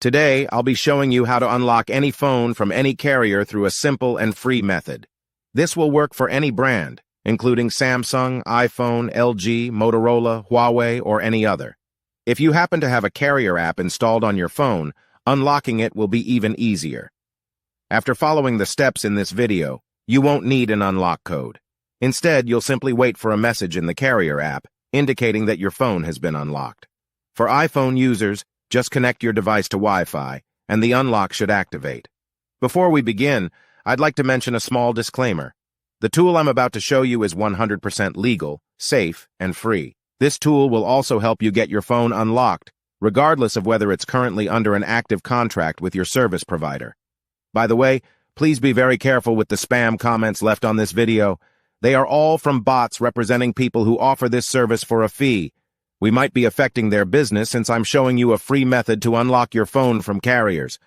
Today, I'll be showing you how to unlock any phone from any carrier through a simple and free method. This will work for any brand, including Samsung, iPhone, LG, Motorola, Huawei, or any other. If you happen to have a carrier app installed on your phone, unlocking it will be even easier. After following the steps in this video, you won't need an unlock code. Instead, you'll simply wait for a message in the carrier app indicating that your phone has been unlocked. For iPhone users, just connect your device to Wi-Fi, and the unlock should activate. Before we begin, I'd like to mention a small disclaimer. The tool I'm about to show you is 100% legal, safe, and free. This tool will also help you get your phone unlocked, regardless of whether it's currently under an active contract with your service provider. By the way, please be very careful with the spam comments left on this video. They are all from bots representing people who offer this service for a fee. We might be affecting their business since I'm showing you a free method to unlock your phone from carriers.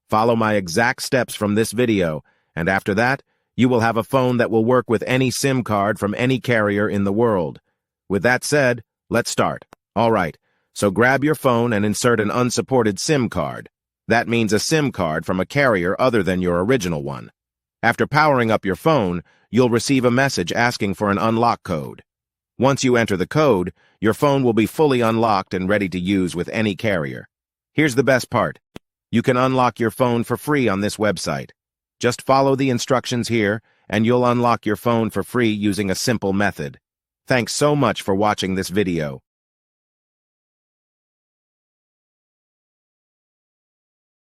Follow my exact steps from this video, and after that, you will have a phone that will work with any SIM card from any carrier in the world. With that said, let's start. All right, so grab your phone and insert an unsupported SIM card. That means a SIM card from a carrier other than your original one. After powering up your phone, you'll receive a message asking for an unlock code. Once you enter the code, your phone will be fully unlocked and ready to use with any carrier. Here's the best part. You can unlock your phone for free on this website. Just follow the instructions here, and you'll unlock your phone for free using a simple method. Thanks so much for watching this video.